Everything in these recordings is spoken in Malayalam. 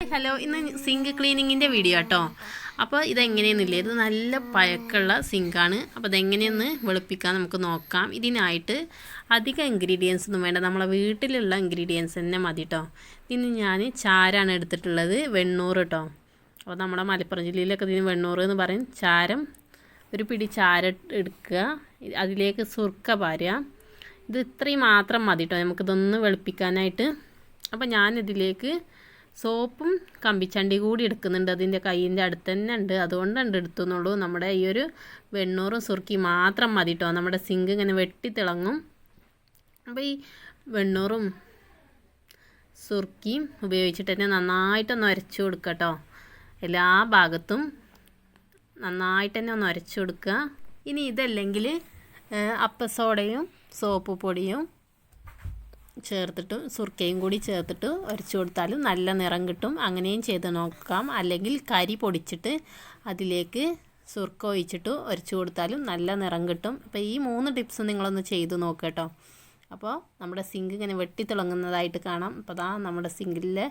ഹലോ, ഇന്ന് സിങ്ക് ക്ലീനിങ്ങിൻ്റെ വീഡിയോ കേട്ടോ. അപ്പോൾ ഇതെങ്ങനെയൊന്നുമില്ല, ഇത് നല്ല പഴക്കമുള്ള സിങ്കാണ്. അപ്പോൾ ഇതെങ്ങനെയൊന്ന് വെളുപ്പിക്കാൻ നമുക്ക് നോക്കാം. ഇതിനായിട്ട് അധികം ഇൻഗ്രീഡിയൻസ് ഒന്നും വേണ്ട, നമ്മളെ വീട്ടിലുള്ള ഇൻഗ്രീഡിയൻസ് തന്നെ മതി കേട്ടോ. ഇന്ന് ഞാൻ ചാരാണ് എടുത്തിട്ടുള്ളത്, വെണ്ണൂറ് കേട്ടോ. അപ്പോൾ നമ്മുടെ മലപ്പുറം ജില്ലയിലൊക്കെ ഇതിന് വെണ്ണൂറ് എന്ന് പറയും. ചാരം, ഒരു പിടി ചാരം എടുക്കുക, അതിലേക്ക് സുർക്ക പാരുക. ഇത് ഇത്രയും മാത്രം മതി കേട്ടോ നമുക്കിതൊന്ന് വെളുപ്പിക്കാനായിട്ട്. അപ്പോൾ ഞാനിതിലേക്ക് സോപ്പും കമ്പിച്ചണ്ടി കൂടി എടുക്കുന്നുണ്ട്. അതിൻ്റെ കയ്യിൻ്റെ അടുത്ത് തന്നെ ഉണ്ട്, അതുകൊണ്ടുണ്ട് എടുത്തുന്നുള്ളൂ. നമ്മുടെ ഈ ഒരു വെണ്ണൂറും സുർക്കി മാത്രം മതി കേട്ടോ, നമ്മുടെ സിങ്ക് ഇങ്ങനെ വെട്ടിത്തിളങ്ങും. അപ്പോൾ ഈ വെണ്ണൂറും സുർക്കിയും ഉപയോഗിച്ചിട്ട് തന്നെ നന്നായിട്ടൊന്ന് ഉരച്ചു കൊടുക്കുക കേട്ടോ. എല്ലാ ഭാഗത്തും നന്നായിട്ട് തന്നെ ഒന്ന് ഉരച്ചു കൊടുക്കുക. ഇനി ഇതല്ലെങ്കിൽ അപ്പസോഡയും സോപ്പ് പൊടിയും ചേർത്തിട്ട് സുർക്കയും കൂടി ചേർത്തിട്ട് ഉരച്ചു കൊടുത്താലും നല്ല നിറം കിട്ടും. അങ്ങനെയും ചെയ്ത് നോക്കാം. അല്ലെങ്കിൽ കരി പൊടിച്ചിട്ട് അതിലേക്ക് സുർക്ക ഒഴിച്ചിട്ട് ഉരച്ചു കൊടുത്താലും നല്ല നിറം കിട്ടും. അപ്പോൾ ഈ 3 ടിപ്സ് നിങ്ങളൊന്ന് ചെയ്ത് നോക്കുക കേട്ടോ. അപ്പോൾ നമ്മുടെ സിങ്ക് ഇങ്ങനെ വെട്ടിത്തിളങ്ങുന്നതായിട്ട് കാണാം. അപ്പോൾ ദാ നമ്മുടെ സിങ്കിലെ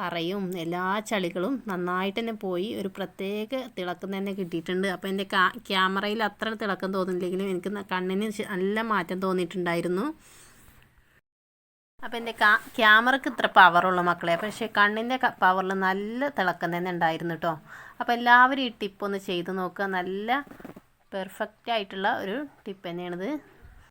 കറയും എല്ലാ ചളികളും നന്നായിട്ട് തന്നെ പോയി ഒരു പ്രത്യേക തിളക്കം തന്നെ കിട്ടിയിട്ടുണ്ട്. അപ്പോൾ എൻ്റെ ക്യാമറയിൽ അത്ര തിളക്കം തോന്നില്ലെങ്കിലും എനിക്ക് കണ്ണിന് നല്ല മാറ്റം തോന്നിയിട്ടുണ്ടായിരുന്നു. അപ്പോൾ എൻ്റെ ക്യാമറയ്ക്ക് ഇത്ര പവറുള്ള മക്കളെ, പക്ഷേ കണ്ണിൻ്റെ പവറിൽ നല്ല തിളക്കം തന്നെ ഉണ്ടായിരുന്നു കേട്ടോ. അപ്പോൾ എല്ലാവരും ഈ ടിപ്പൊന്ന് ചെയ്ത് നോക്കുക. നല്ല പെർഫെക്റ്റ് ആയിട്ടുള്ള ഒരു ടിപ്പ് തന്നെയാണിത്.